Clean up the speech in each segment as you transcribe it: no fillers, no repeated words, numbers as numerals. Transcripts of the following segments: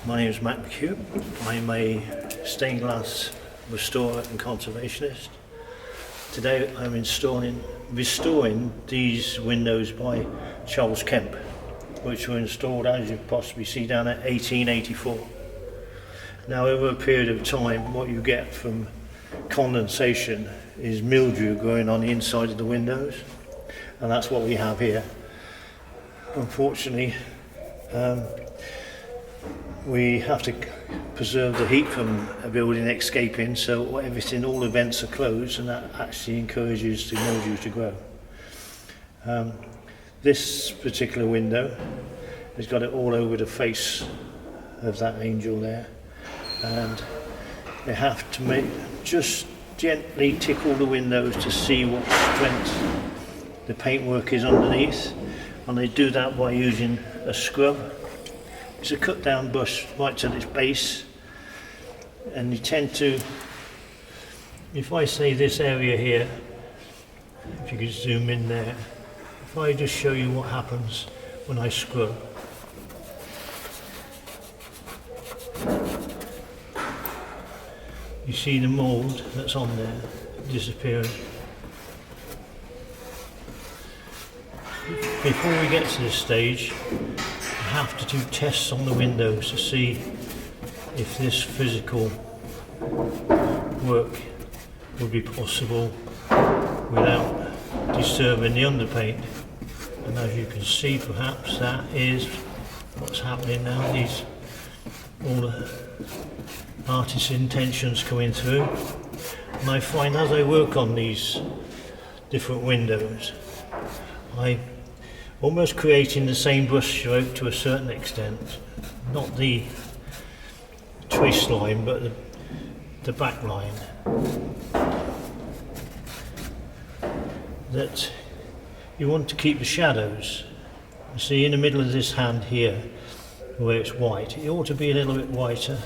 My name is Mac McHugh. I'm a stained glass restorer and conservationist. Today I'm restoring these windows by Charles Kemp, which were installed, as you possibly see down at 1884. Now, over a period of time, what you get from condensation is mildew growing on the inside of the windows, and that's what we have here. Unfortunately, we have to preserve the heat from a building escaping, so all the vents are closed, and that actually encourages the mildew to grow. This particular window has got it all over the face of that angel there, and they have to just gently tickle the windows to see what strength the paintwork is underneath, and they do that by using a scrub. It's a cut down brush right to its base, and you tend to, if I say this area here, if you could zoom in there, if I just show you what happens when I scrub. You see the mould that's on there disappearing. Before we get to this stage, we have to do tests on the windows to see if this physical work would be possible without disturbing the underpaint. And as you can see, perhaps that is what's happening now. All the artist's intentions coming through, and I find as I work on these different windows, I'm almost creating the same brush stroke to a certain extent, not the trace line but the back line, that you want to keep the shadows. You see in the middle of this hand here where it's white, it ought to be a little bit whiter.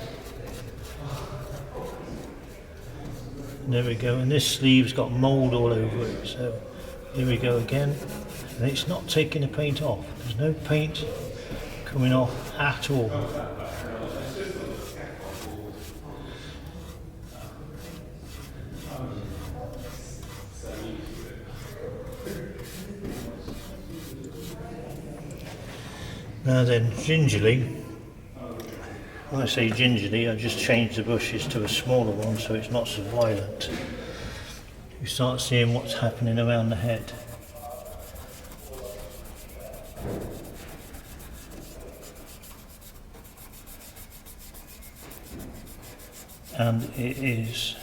There we go, and this sleeve's got mould all over it, so here we go again, and it's not taking the paint off. There's no paint coming off at all. Now then, gingerly, when I say gingerly, I just change the brushes to a smaller one so it's not so violent. You start seeing what's happening around the head. And it is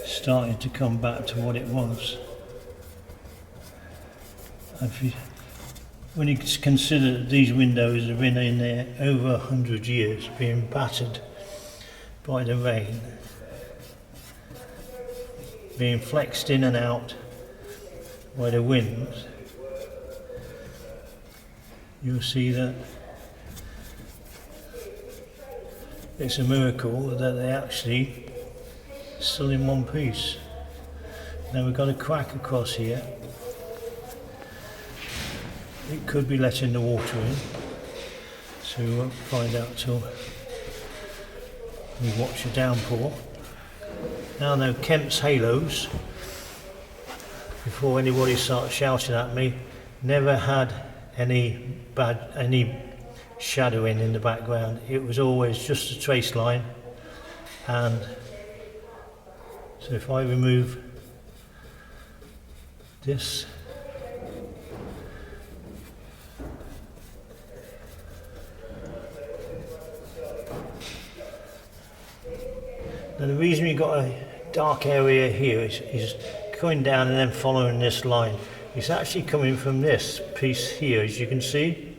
starting to come back to what it was. When you consider that these windows have been in there over 100 years, being battered by the rain, being flexed in and out by the wind, you'll see that it's a miracle that they're actually still in one piece. Now we've got a crack across here. It could be letting the water in, so we won't find out till we watch the downpour. Now Kemp's halos, before anybody starts shouting at me, never had any shadowing in the background. It was always just a trace line, and so if I remove this, now the reason you've got a dark area here is going down and then following this line. It's actually coming from this piece here, as you can see,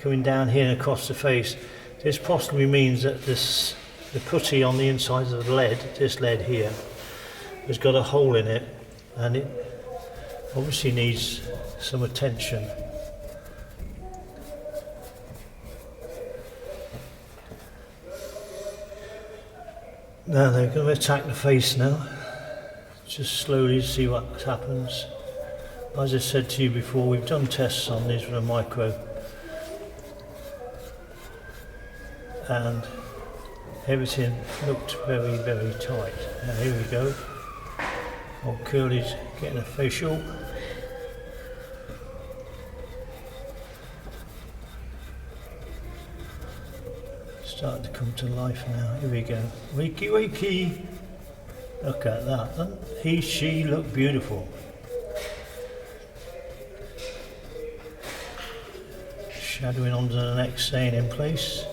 coming down here and across the face. This possibly means that the putty on the inside of the lead, this lead here, has got a hole in it, and it obviously needs some attention. Now they're going to attack the face now, just slowly see what happens. As I said to you before, we've done tests on these with a micro and everything looked very, very tight. Now here we go. Old Curly's getting a facial. Starting to come to life now. Here we go. Wakey, wakey. Look at that. Doesn't he, she look beautiful? Shadowing onto the neck, staying in place.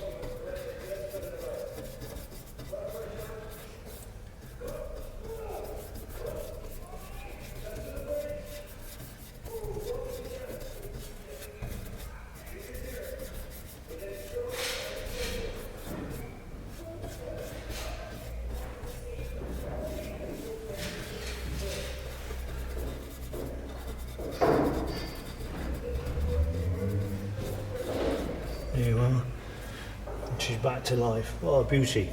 There you are. And she's back to life. What a beauty.